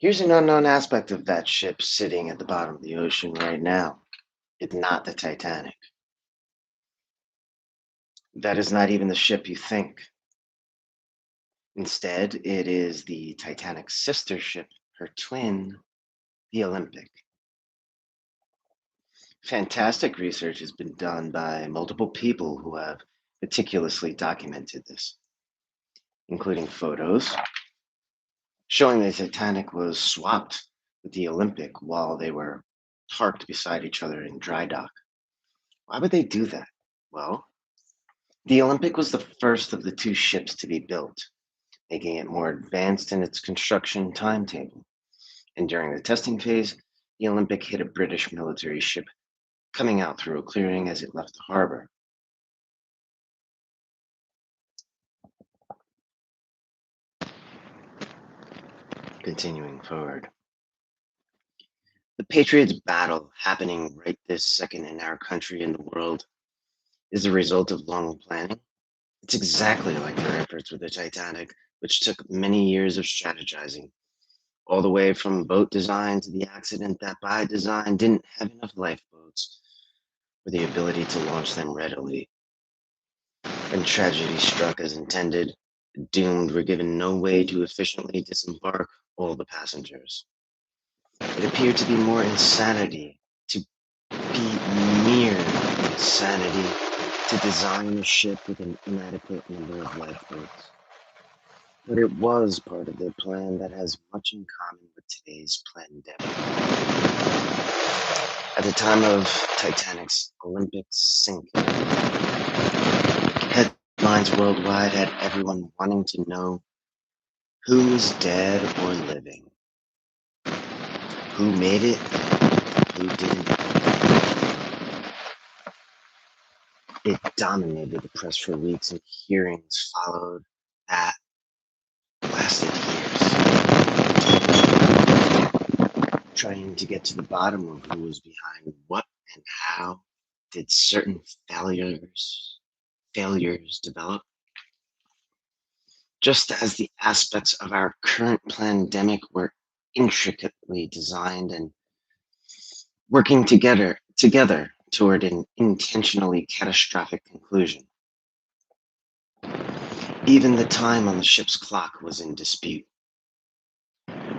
Here's an unknown aspect of that ship sitting at the bottom of the ocean right now. It's not the Titanic. That is not even the ship you think. Instead, it is the Titanic Sistership, her twin, the Olympic. Fantastic research has been done by multiple people who have meticulously documented this, including photos showing the Titanic was swapped with the Olympic while they were parked beside each other in dry dock. Why would they do that? Well, the Olympic was the first of the two ships to be built, making it more advanced in its construction timetable. And during the testing phase, the Olympic hit a British military ship coming out through a clearing as it left the harbor. Continuing forward. The Patriots battle happening right this second in our country and the world is the result of long planning. It's exactly like their efforts with the Titanic, which took many years of strategizing, all the way from boat design to the accident that by design didn't have enough lifeboats or the ability to launch them readily. When tragedy struck as intended, the doomed were given no way to efficiently disembark all the passengers. It appeared to be more insanity, to be mere insanity, to design a ship with an inadequate number of lifeboats. But it was part of their plan that has much in common with today's pandemic. At the time of Titanic's Olympic sinking, headlines worldwide had everyone wanting to know who is dead or living, who made it, who didn't. It dominated the press for weeks, and hearings followed that lasted years, trying to get to the bottom of who was behind what and how did certain failures develop. Just as the aspects of our current pandemic were intricately designed and working together toward an intentionally catastrophic conclusion. Even the time on the ship's clock was in dispute.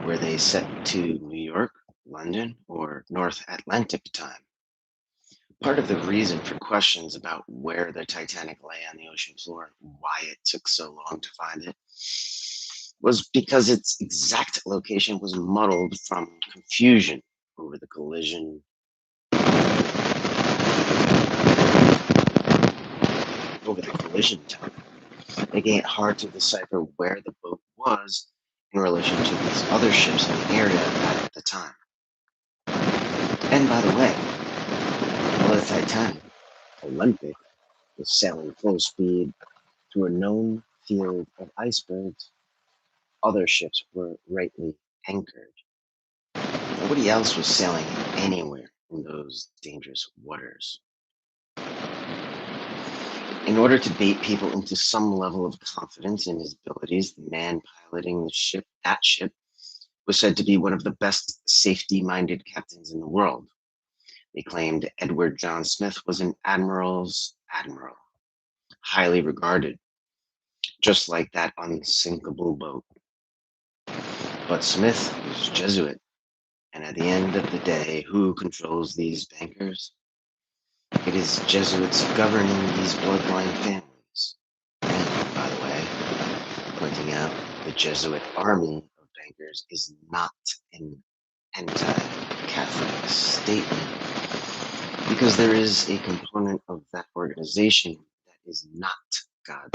Were they set to New York, London, or North Atlantic time? Part of the reason for questions about where the Titanic lay on the ocean floor, why it took so long to find it, was because its exact location was muddled from confusion over the collision time, making it hard to decipher where the boat was in relation to these other ships in the area at the time. And by the way, while the Titanic Olympic was sailing full speed through a known field of icebergs, other ships were rightly anchored. Nobody else was sailing anywhere in those dangerous waters. In order to bait people into some level of confidence in his abilities, the man piloting that ship, was said to be one of the best safety-minded captains in the world. They claimed Edward John Smith was an admiral's admiral, highly regarded, just like that unsinkable boat. But Smith was Jesuit, and at the end of the day, who controls these bankers? It is Jesuits governing these bloodline families. And, by the way, pointing out the Jesuit army of bankers is not an anti-Catholic statement, because there is a component of that organization that is not God.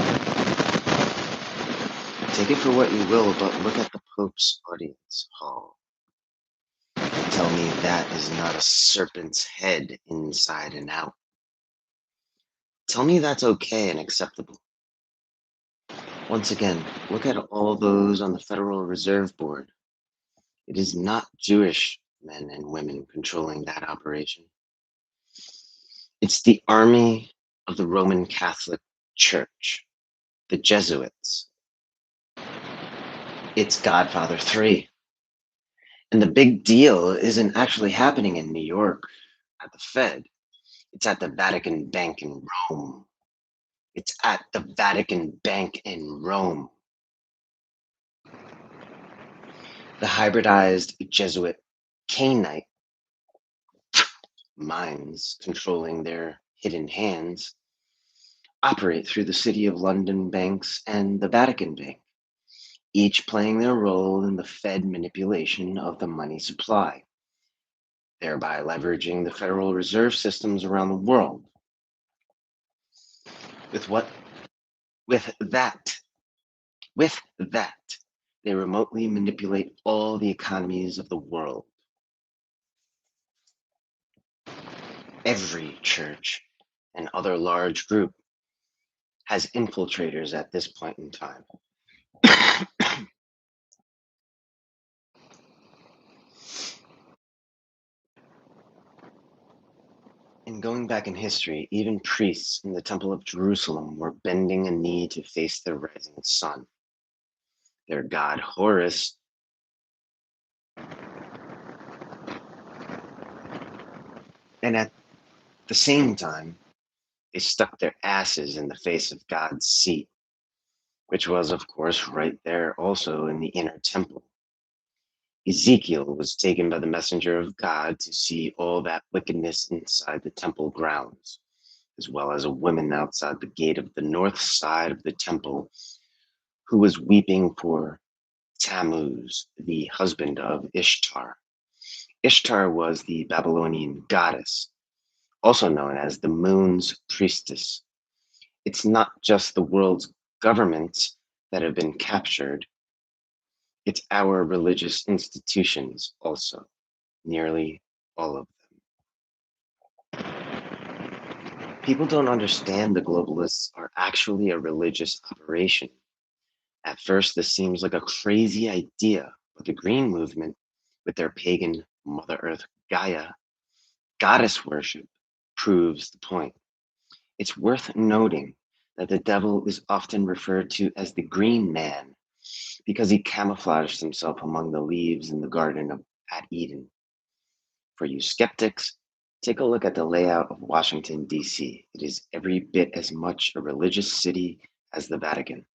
Take it for what you will, but look at the Pope's audience hall. Tell me that is not a serpent's head inside and out. Tell me that's okay and acceptable. Once again, look at all those on the Federal Reserve Board. It is not Jewish men and women controlling that operation. It's the army of the Roman Catholic Church, the Jesuits. It's Godfather 3. And the big deal isn't actually happening in New York at the Fed. It's at the Vatican Bank in Rome. It's at the Vatican Bank in Rome. The hybridized Jesuit Cainite minds controlling their hidden hands operate through the City of London banks and the Vatican Bank, each playing their role in the Fed manipulation of the money supply, thereby leveraging the Federal Reserve systems around the world. With what? With that, with that, they remotely manipulate all the economies of the world. Every church and other large group has infiltrators at this point in time. And going back in history, even priests in the Temple of Jerusalem were bending a knee to face the rising sun. Their god Horus and at the same time, they stuck their asses in the face of God's seat, which was, of course, right there also in the inner temple. Ezekiel was taken by the messenger of God to see all that wickedness inside the temple grounds, as well as a woman outside the gate of the north side of the temple who was weeping for Tammuz, the husband of Ishtar. Ishtar was the Babylonian goddess, also known as the moon's priestess. It's not just the world's governments that have been captured, it's our religious institutions also, nearly all of them. People don't understand the globalists are actually a religious operation. At first, this seems like a crazy idea, but the Green Movement, with their pagan Mother Earth Gaia goddess worship, proves the point. It's worth noting that the devil is often referred to as the Green Man because he camouflaged himself among the leaves in the Garden of at Eden. For you skeptics, take a look at the layout of Washington, D.C. It is every bit as much a religious city as the Vatican.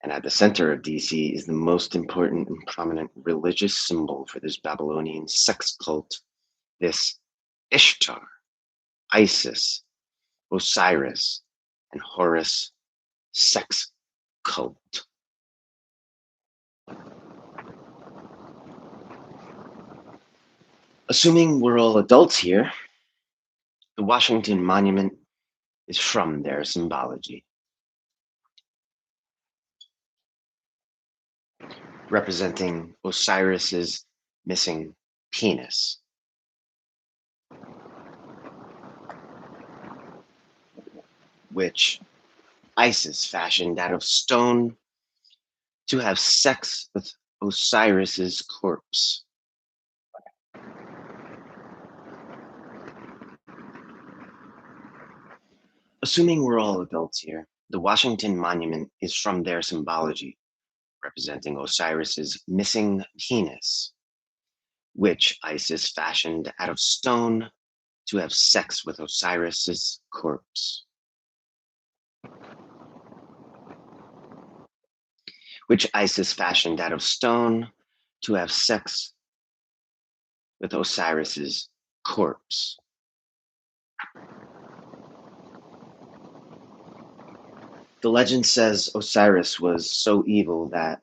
And at the center of DC is the most important and prominent religious symbol for this Babylonian sex cult, this Ishtar, Isis, Osiris, and Horus sex cult. Assuming we're all adults here, the Washington Monument is from their symbology, representing Osiris's missing penis, which Isis fashioned out of stone to have sex with Osiris's corpse. Assuming we're all adults here, the Washington Monument is from their symbology, representing Osiris's missing penis, which Isis fashioned out of stone to have sex with Osiris's corpse. Which Isis fashioned out of stone to have sex with Osiris's corpse. The legend says Osiris was so evil that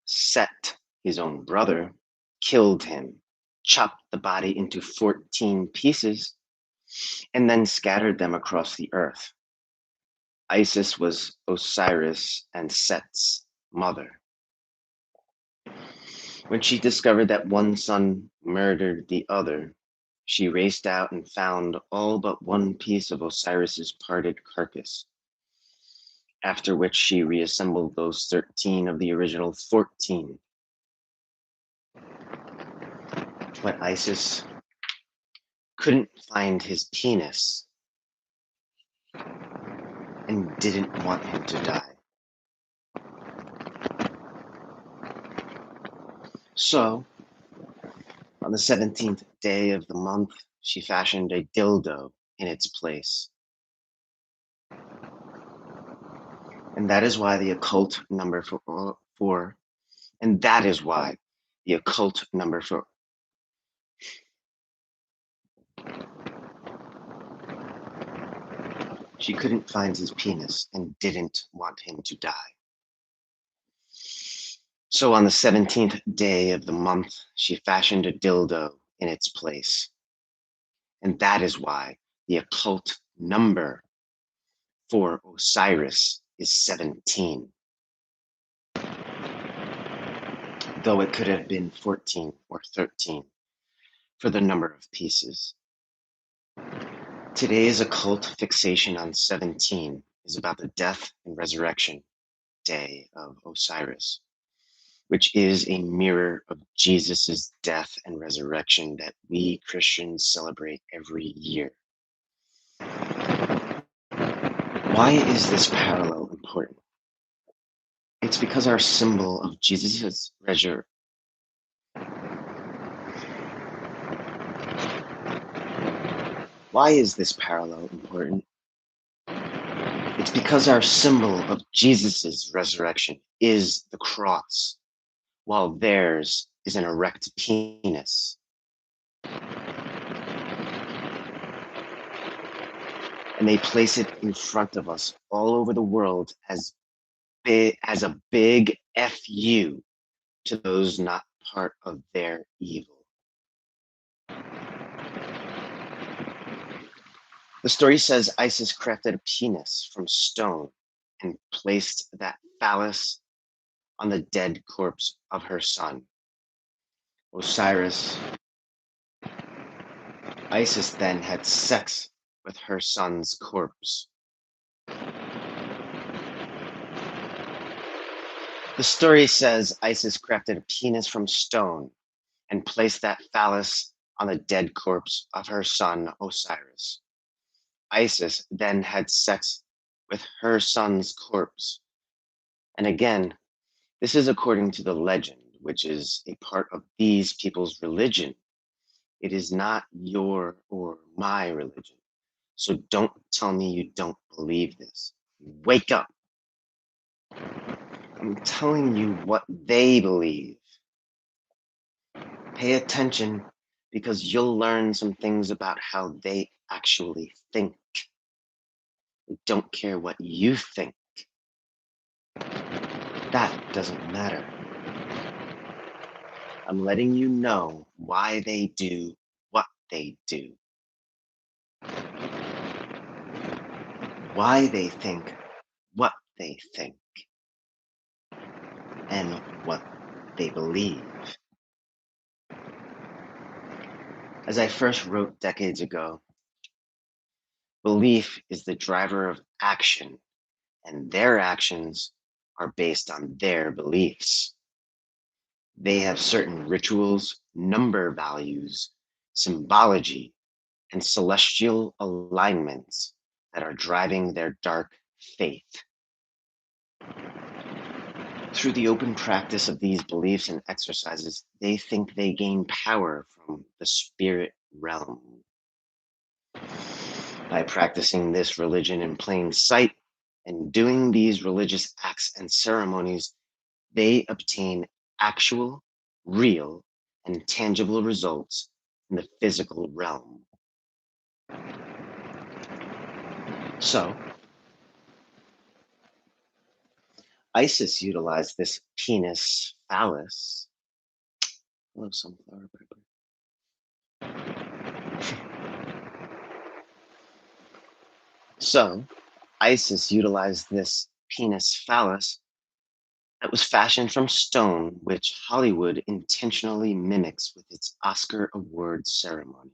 Set, his own brother, killed him, chopped the body into 14 pieces, and then scattered them across the earth. Isis was Osiris and Set's mother. When she discovered that one son murdered the other, she raced out and found all but one piece of Osiris's parted carcass, after which she reassembled those 13 of the original 14. But Isis couldn't find his penis and didn't want him to die. So On the 17th day of the month, she fashioned a dildo in its place. And that is why the occult number for and that is why the occult number for she couldn't find his penis and didn't want him to die. So on the 17th day of the month, she fashioned a dildo in its place. And that is why the occult number for Osiris is 17. Though it could have been 14 or 13 for the number of pieces. Today's occult fixation on 17 is about the death and resurrection day of Osiris, which is a mirror of Jesus's death and resurrection that we Christians celebrate every year. Why is this parallel important? It's because our symbol of Jesus's resurrection. Why is this parallel important? It's because our symbol of Jesus's resurrection is the cross, while theirs is an erect penis. And they place it in front of us all over the world as a big FU to those not part of their evil. The story says Isis crafted a penis from stone and placed that phallus on the dead corpse of her son, Osiris. Isis then had sex with her son's corpse. The story says Isis crafted a penis from stone and placed that phallus on the dead corpse of her son Osiris. Isis then had sex with her son's corpse. And again, this is according to the legend, which is a part of these people's religion. It is not your or my religion. So don't tell me you don't believe this. Wake up. I'm telling you what they believe. Pay attention because you'll learn some things about how they actually think. I don't care what you think. That doesn't matter. I'm letting you know why they do what they do. Why they think what they think. And what they believe. As I first wrote decades ago, belief is the driver of action, and their actions are based on their beliefs. They have certain rituals, number values, symbology, and celestial alignments that are driving their dark faith. Through the open practice of these beliefs and exercises, they think they gain power from the spirit realm. By practicing this religion in plain sight and doing these religious acts and ceremonies, they obtain actual, real, and tangible results in the physical realm. So, Isis utilized this penis phallus. Hello, sunflower pepper. So, Isis utilized this penis phallus that was fashioned from stone, which Hollywood intentionally mimics with its Oscar award ceremony,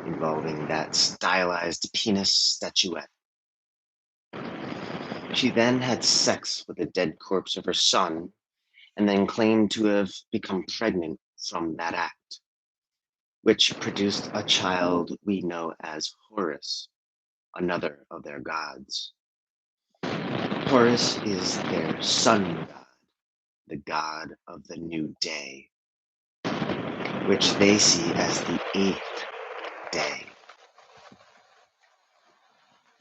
involving that stylized penis statuette. She then had sex with the dead corpse of her son, and then claimed to have become pregnant from that act, which produced a child we know as Horus, another of their gods. Horus is their sun god, the god of the new day. which they see as the eighth day.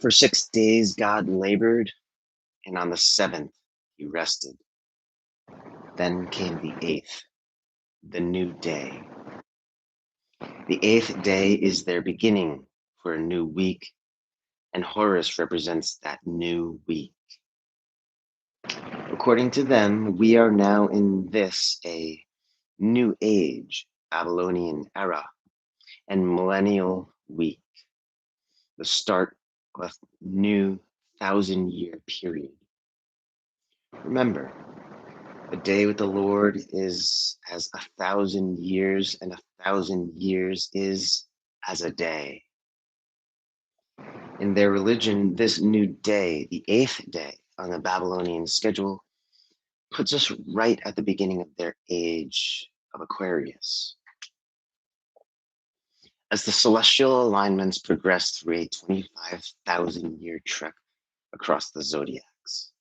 For 6 days God labored, and on the seventh he rested. Then came the eighth, the new day. The eighth day is their beginning for a new week, and Horus represents that new week. According to them, we are now in this, a new age, Babylonian era, and millennial week, the start of a new 1,000-year period. Remember, a day with the Lord is as 1,000 years, and 1,000 years is as a day. In their religion, this new day, the eighth day on the Babylonian schedule, puts us right at the beginning of their age of Aquarius. As the celestial alignments progress through a 25,000-year trek across the zodiacs.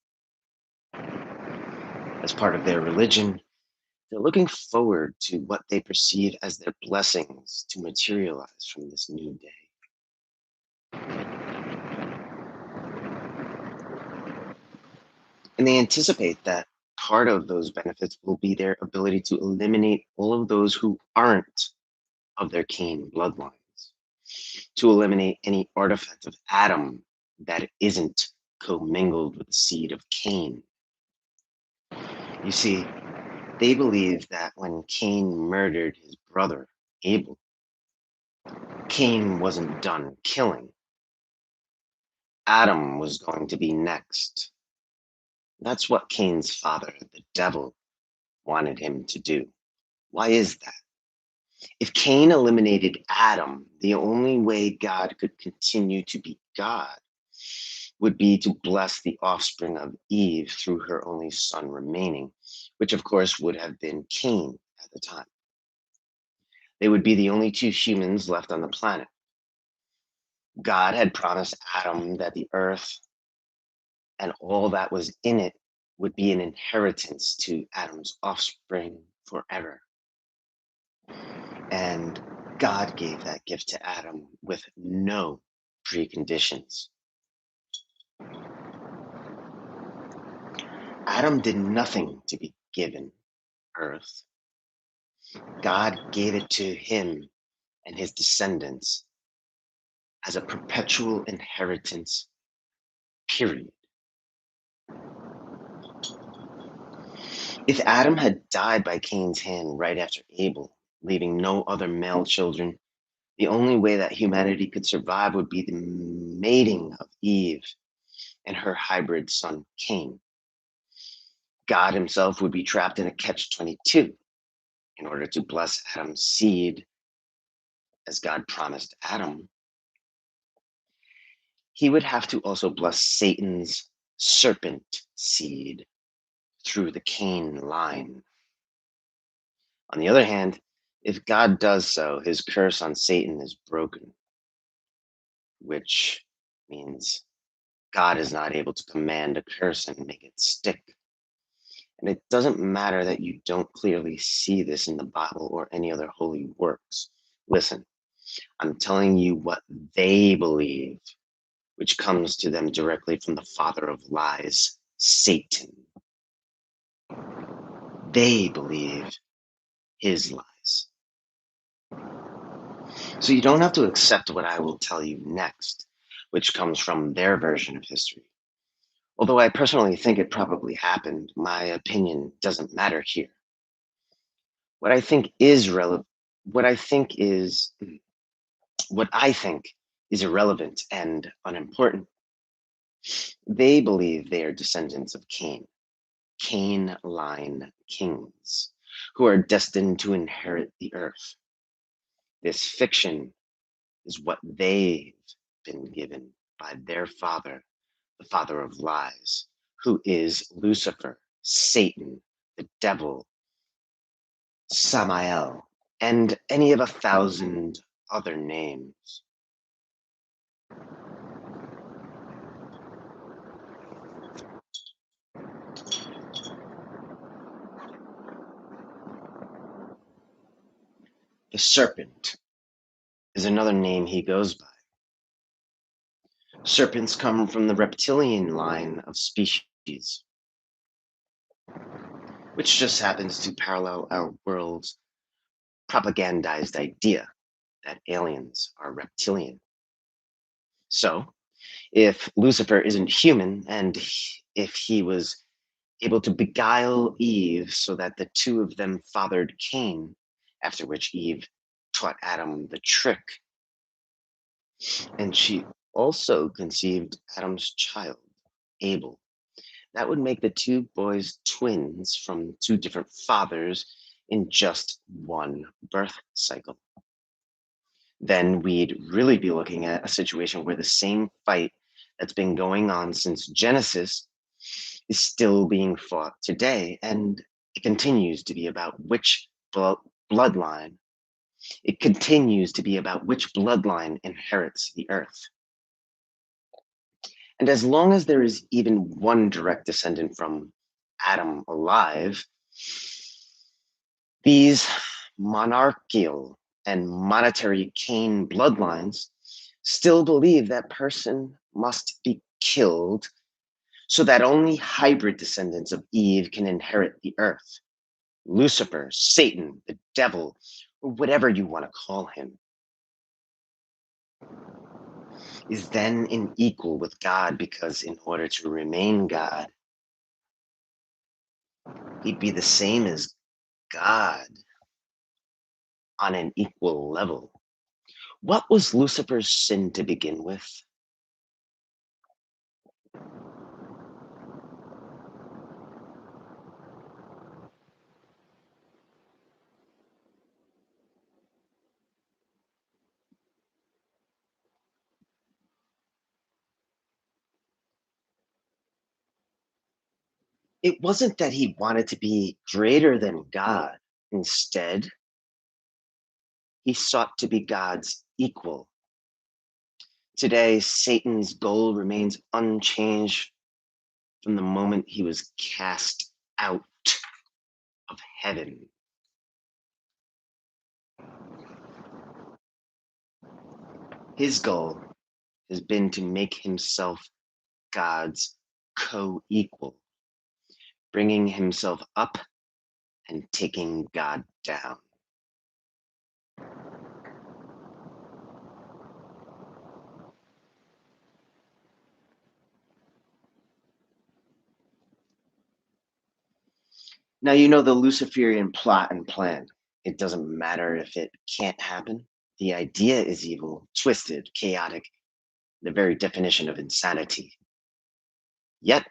As part of their religion, they're looking forward to what they perceive as their blessings to materialize from this new day. And they anticipate that part of those benefits will be their ability to eliminate all of those who aren't of their Cain bloodlines, to eliminate any artifact of Adam that isn't commingled with the seed of Cain. You see, they believe that when Cain murdered his brother, Abel, Cain wasn't done killing. Adam was going to be next. That's what Cain's father, the devil, wanted him to do. Why is that? If Cain eliminated Adam, the only way God could continue to be God would be to bless the offspring of Eve through her only son remaining, which of course would have been Cain at the time. They would be the only two humans left on the planet. God had promised Adam that the earth and all that was in it would be an inheritance to Adam's offspring forever. And God gave that gift to Adam with no preconditions. Adam did nothing to be given earth. God gave it to him and his descendants as a perpetual inheritance, period. If Adam had died by Cain's hand right after Abel, leaving no other male children, the only way that humanity could survive would be the mating of Eve and her hybrid son, Cain. God himself would be trapped in a catch-22 in order to bless Adam's seed, as God promised Adam. He would have to also bless Satan's serpent seed through the Cain line. On the other hand, if God does so, his curse on Satan is broken, which means God is not able to command a curse and make it stick. And it doesn't matter that you don't clearly see this in the Bible or any other holy works. Listen, I'm telling you what they believe, which comes to them directly from the father of lies, Satan. They believe his lies. So you don't have to accept what I will tell you next, which comes from their version of history. Although I personally think it probably happened, my opinion doesn't matter here. What I think is irrelevant and unimportant. They believe they are descendants of Cain, Cain line kings, who are destined to inherit the earth. This fiction is what they've been given by their father, the father of lies, who is Lucifer, Satan, the devil, Samael, and any of 1,000 other names. The serpent is another name he goes by. Serpents come from the reptilian line of species, which just happens to parallel our world's propagandized idea that aliens are reptilian. So, if Lucifer isn't human, and if he was able to beguile Eve so that the two of them fathered Cain, after which Eve taught Adam the trick, and she also conceived Adam's child, Abel. That would make the two boys twins from two different fathers in just one birth cycle. Then we'd really be looking at a situation where the same fight that's been going on since Genesis is still being fought today, and it continues to be about which bloodline. It continues to be about which bloodline inherits the earth. And as long as there is even one direct descendant from Adam alive, these monarchical and monetary Cain bloodlines still believe that person must be killed so that only hybrid descendants of Eve can inherit the earth. Lucifer, Satan, the devil, or whatever you want to call him, is then in equal with God, because in order to remain God, he'd be the same as God on an equal level. What was Lucifer's sin to begin with? It wasn't that he wanted to be greater than God. Instead, he sought to be God's equal. Today, Satan's goal remains unchanged from the moment he was cast out of heaven. His goal has been to make himself God's co-equal, bringing himself up and taking God down. Now, you know the Luciferian plot and plan. It doesn't matter if it can't happen. The idea is evil, twisted, chaotic, the very definition of insanity. Yet,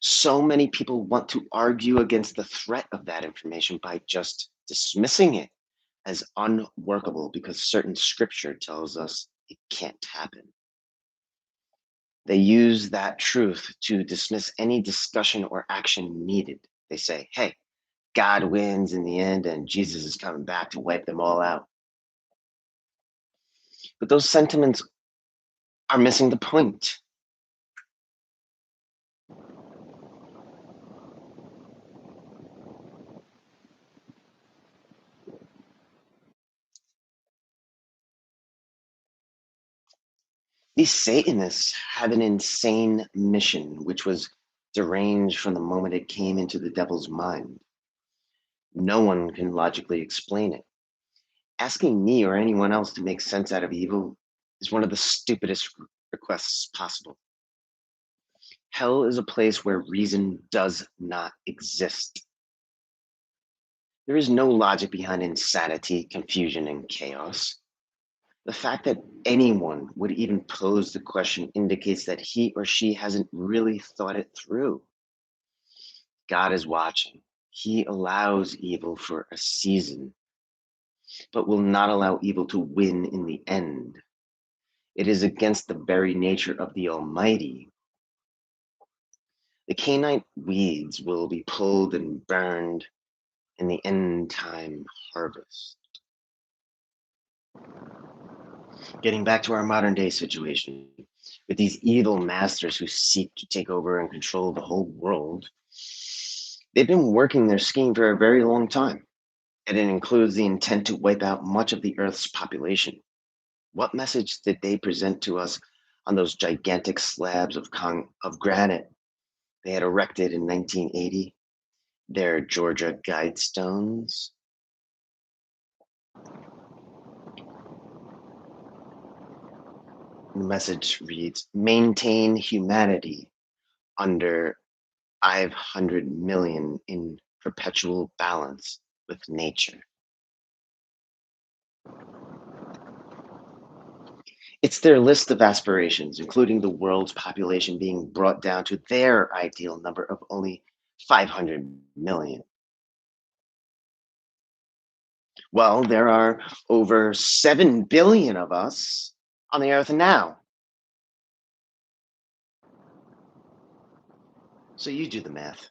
so many people want to argue against the threat of that information by just dismissing it as unworkable because certain scripture tells us it can't happen. They use that truth to dismiss any discussion or action needed. They say, hey, God wins in the end and Jesus is coming back to wipe them all out. But those sentiments are missing the point. These Satanists have an insane mission, which was deranged from the moment it came into the devil's mind. No one can logically explain it. Asking me or anyone else to make sense out of evil is one of the stupidest requests possible. Hell is a place where reason does not exist. There is no logic behind insanity, confusion, and chaos. The fact that anyone would even pose the question indicates that he or she hasn't really thought it through. God is watching. He allows evil for a season, but will not allow evil to win in the end. It is against the very nature of the Almighty. The Canaanite weeds will be pulled and burned in the end time harvest. Getting back to our modern day situation, with these evil masters who seek to take over and control the whole world, they've been working their scheme for a very long time. and it includes the intent to wipe out much of the Earth's population. What message did they present to us on those gigantic slabs of granite they had erected in 1980? Their Georgia Guidestones? The message reads, maintain humanity under 500 million in perpetual balance with nature. It's their list of aspirations, including the world's population being brought down to their ideal number of only 500 million. Well, there are over 7 billion of us on the earth now. So you do the math.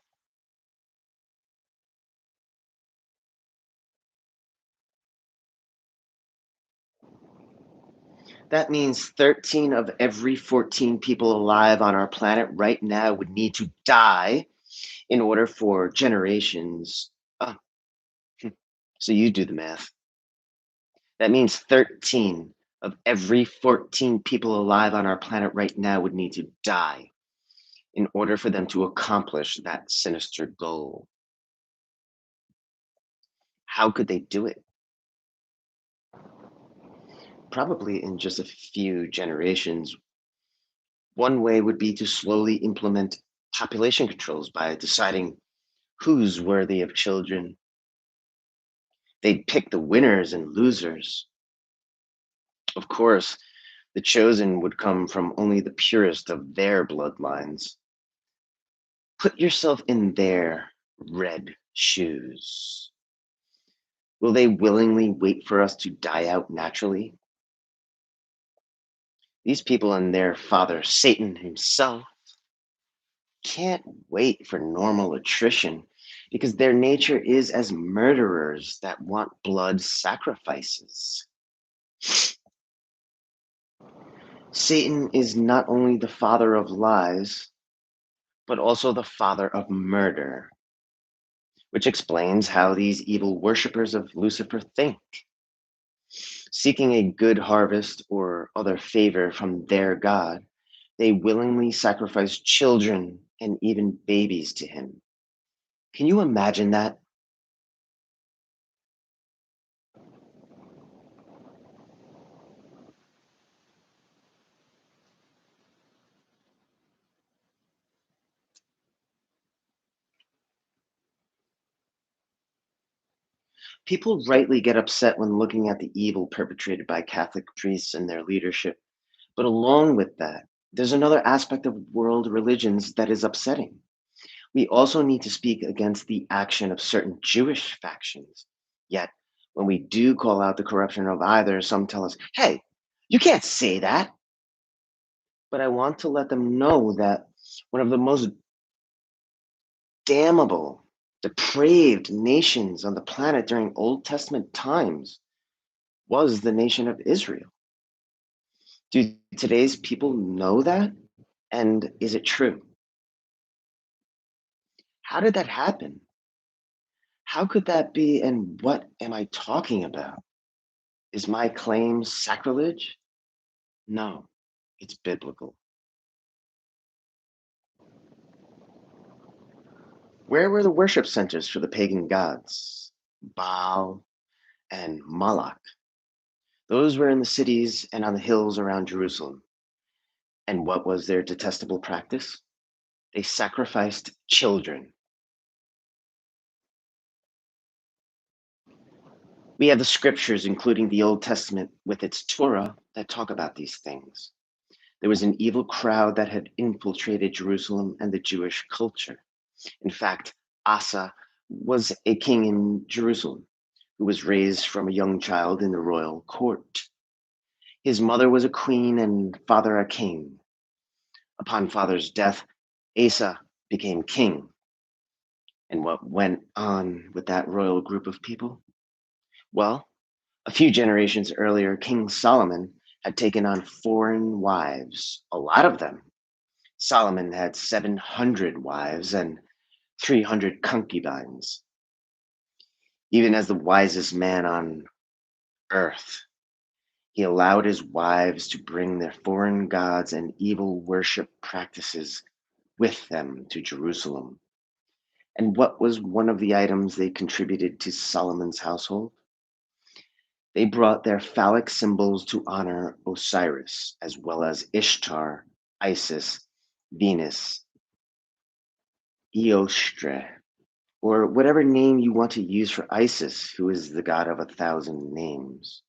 That means 13 of every 14 people alive on our planet right now would need to die in order for generations. Uh, so you do the math. That means 13 of every 14 people alive on our planet right now would need to die in order for them to accomplish that sinister goal. How could they do it? Probably in just a few generations. One way would be to slowly implement population controls by deciding who's worthy of children. They'd pick the winners and losers. Of course, the chosen would come from only the purest of their bloodlines. Put yourself in their red shoes. Will they willingly wait for us to die out naturally? These people and their father, Satan himself, can't wait for normal attrition because their nature is as murderers that want blood sacrifices. Satan is not only the father of lies, but also the father of murder, which explains how these evil worshippers of Lucifer think. Seeking a good harvest or other favor from their God, they willingly sacrifice children and even babies to him. Can you imagine that? People rightly get upset when looking at the evil perpetrated by Catholic priests and their leadership. But along with that, there's another aspect of world religions that is upsetting. We also need to speak against the action of certain Jewish factions. Yet, when we do call out the corruption of either, some tell us, hey, you can't say that. But I want to let them know that one of the most damnable, depraved nations on the planet during Old Testament times was the nation of Israel. Do today's people know that? And is it true? How did that happen? How could that be? And what am I talking about? Is my claim sacrilege? No, it's biblical. Where were the worship centers for the pagan gods? Baal and Malak. Those were in the cities and on the hills around Jerusalem. And what was their detestable practice? They sacrificed children. We have the scriptures, including the Old Testament with its Torah, that talk about these things. There was an evil crowd that had infiltrated Jerusalem and the Jewish culture. In fact, Asa was a king in Jerusalem who was raised from a young child in the royal court. His mother was a queen and father a king. Upon father's death, Asa became king. And what went on with that royal group of people? Well, a few generations earlier, King Solomon had taken on foreign wives, a lot of them. Solomon had 700 wives and 300 concubines. Even as the wisest man on earth, he allowed his wives to bring their foreign gods and evil worship practices with them to Jerusalem. And what was one of the items they contributed to Solomon's household? They brought their phallic symbols to honor Osiris, as well as Ishtar, Isis, Venus, Eostre, or whatever name you want to use for Isis, who is the god of 1,000 names.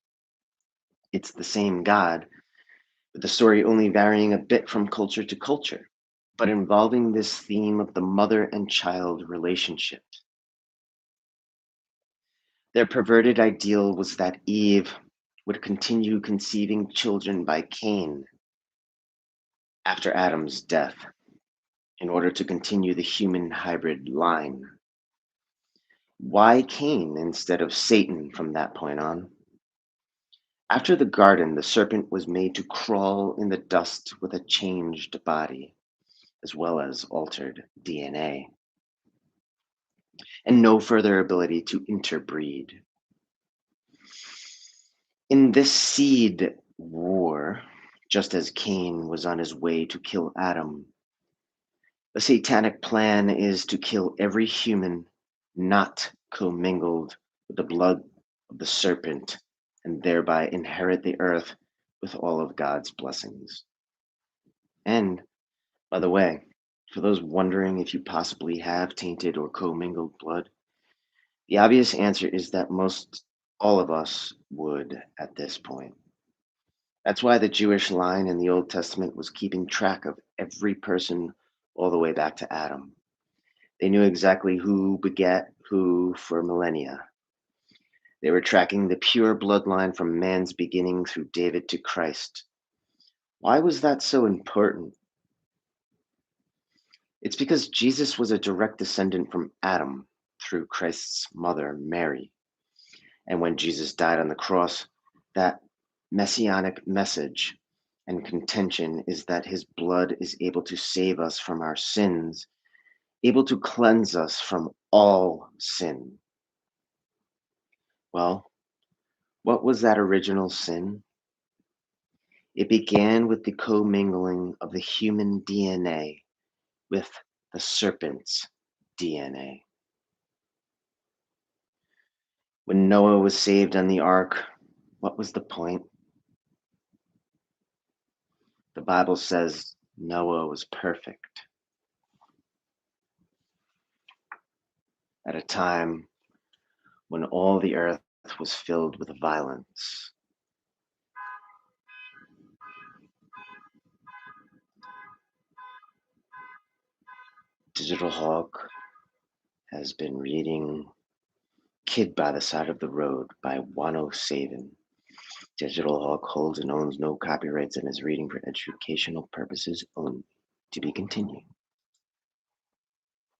It's the same god, with the story only varying a bit from culture to culture, but involving this theme of the mother and child relationship. Their perverted ideal was that Eve would continue conceiving children by Cain after Adam's death in order to continue the human hybrid line. Why Cain instead of Satan from that point on? After the garden, the serpent was made to crawl in the dust with a changed body, as well as altered DNA, and no further ability to interbreed. In this seed war, just as Cain was on his way to kill Adam, the satanic plan is to kill every human not commingled with the blood of the serpent and thereby inherit the earth with all of God's blessings. And, by the way, for those wondering if you possibly have tainted or commingled blood, the obvious answer is that most all of us would at this point. That's why the Jewish line in the Old Testament was keeping track of every person all the way back to Adam. They knew exactly who begat who for millennia. They were tracking the pure bloodline from man's beginning through David to Christ. Why was that so important? It's because Jesus was a direct descendant from Adam through Christ's mother, Mary. And when Jesus died on the cross, that messianic message and contention is that his blood is able to save us from our sins, able to cleanse us from all sin. Well, what was that original sin? It began with the commingling of the human DNA with the serpent's DNA. When Noah was saved on the ark, what was the point? The Bible says Noah was perfect at a time when all the earth was filled with violence. Digital Hawk has been reading Kid by the Side of the Road by SAVIN. Digital Hawk holds and owns no copyrights and is reading for educational purposes only. To be continued.